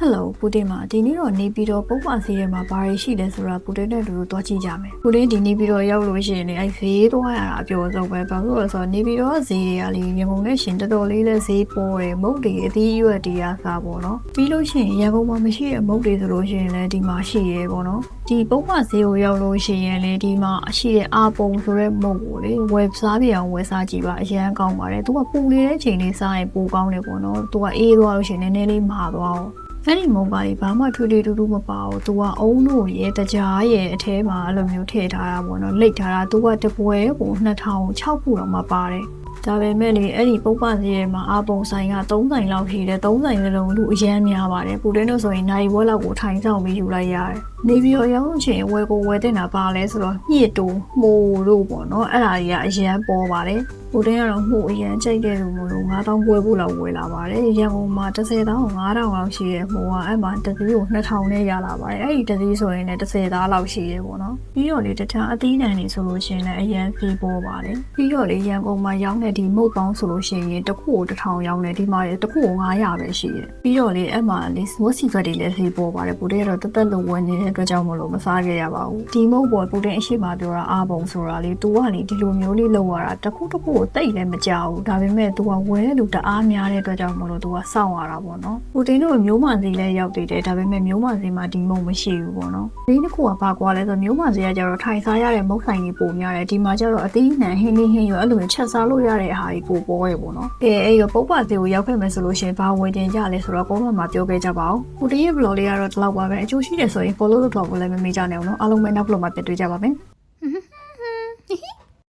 Hello ပူတင်မှာဒီနေ့တော့နေပြီးတော့ပုံမှန်ဈေးထဲမှာဘာတွေရှိလဲဆိုတာပူတင်နဲ့တူတူသွားကြည့်ကြမယ်။ပူတင်ဒီနေပြီးတော့ရောက်လို့ရှိရင်လည်းဈေးသွားရတာအပြောဆုံးပဲ။ဘာလို့လဲဆိုတော့နေပြီးတော့ဈေးတွေကလေရန်ကုန်နဲ့ရှင်တော်တော်လေးလဲဈေးပေါ်တယ်။မုတ်တွေအသီးရွက်တွေကစားပေါ့နော်။ပြီးလို့ရှိရင်ရန်ကုန်မှာမရှိတဲ့မုတ်တွေဆိုလို့ရှိရင်လည်းဒီမှာရှိရဲပေါ့နော်။ဒီပုံမှန်ဈေးကိုရောက်လို့ရှိရင်လည်းဒီမှာရှိတဲ့အာပုံဆိုတဲ့မုတ်ကိုလေဝယ်စားပြအောင်ဝယ်စားကြည့်ပါအရန်ကောင်းပါတယ်။သူကပူနေတဲ့ချိန်လေးစားရင်ပိုကောင်းတယ်ပေါ့နော်။သူကအေးသွားလို့ရှိရင်နည်းနည်းလေးမာသွားအောင်အဲ့ဒီမုံပါလေးဘာမှထွေထွေတူတူမပါဘူး။ तू ကအုံးလို့ရဲ့တကြားရဲ့အထဲမှာအဲ့လိုမျိုးထည့်ထားတာပေါ့နော်။လိတ်ထားတာ तू ကတပွဲကို2006ခုတော့မှပါတယ်။ဒါပေမဲ့လေအဲ့ဒီပုပ္ပဈေးထဲမှာအာပုံဆိုင်က3ဆိုင်လောက်ရှိတယ်။3ဆိုင်လုံးလူအရန်များပါတယ်။ပူတင်းတို့ဆိုရင်နိုင်ဝက်လောက်ကိုထိုင်ဆောင်ပြီးယူလိုက်ရတယ်။နေပြီးတော့ရောက်ချင်ဝယ်ကိုဝယ်တင်တာပါလဲဆိုတော့ညစ်တူမှုတို့ပေါ့နော်။အဲ့ဒါကြီးကအရန်ပေါ်ပါတယ်။ပူတင်းကတော့မှုအရန်ကြိတ်တဲ့လူမျိုးလို့9000ပွဲဖို့လောက်ဝယ်လာပါတယ်။ရန်ကုန်မှာ10,000 5000လောက်ရှိတဲ့မှုကအဲ့မှာတစ်စီးကို2000နဲ့ရလာပါတယ်။အဲ့ဒီတစ်စီးဆိုရင်လည်း10သားလောက်ရှိရဲပေါ့နော်။ပြီးတော့လေတခြားအသီးနှံတွေဆိုလို့ရှိရင်လည်းအရန်ဖီးပေါ်ပါတယ်။ပြီးတော့လေရန်ကုန်မှာရောင်းတဲ့ဒီမုတ်ပေါင်းဆိုလို့ရှိရင်တစ်ခုကို1000ရောင်းတယ်ဒီမှာတစ်ခုကို900ပဲရှိတယ်။ပြီးတော့လေအဲ့မှာလေဝက်စီဖက်တွေလည်းဖီးပေါ်ပါတယ်။ပူတင်းကတော့တက်လို့ဝင်နေတဲ့အတွက်ကြောင့်မလို့မစားခဲ့ရပါဘူး။ဒီမုတ်ပေါ်ပူတင်းအရှိမပြောတာအာပုံဆိုတာလေသူကလေဒီလိုမျိုးလေးလောက်ရတာတစ်ခုတစ်ခုကိုတိတ်လည်းမကြောက်ဘူးဒါပေမဲ့သူကဝယ်တဲ့လူတအားများတဲ့အတွက်ကြောင့်မလို့သူကစောင့်ရတာပေါ့နော်ပူတင်တို့မျိုးမစီလည်းရောက်သေးတယ်ဒါပေမဲ့မျိုးမစီမှာဒီမုံမရှိဘူးပေါ့နော်ဒီတစ်ခုကဘာကွာလဲဆိုမျိုးမစီကကျတော့ထိုင်စားရတဲ့မုတ်ဆိုင်ကြီးပိုများတယ်ဒီမှာကျတော့အသီးနှံဟင်းဟင်းရောအဲ့လိုမျိုးချက်စားလို့ရတဲ့အားကြီးပိုပေါ်ရပေါ့နော်အဲ့ရောပုပ္ပစီကိုရောက်ခဲ့မယ်ဆိုလို့ရှိရင်ဘာဝယ်တင်ကြလဲဆိုတော့ပုံမှန်မှာပြောခဲ့ကြပါဦးပူတင်ရဲ့ blog လေးကတော့ဒီလောက်ပါပဲအကျိုးရှိတယ်ဆိုရင် follow လုပ်တော့လည်းမမေ့ကြနဲ့အောင်နော်အားလုံးပဲနောက် blog မှာပြန်တွေ့ကြပါမယ်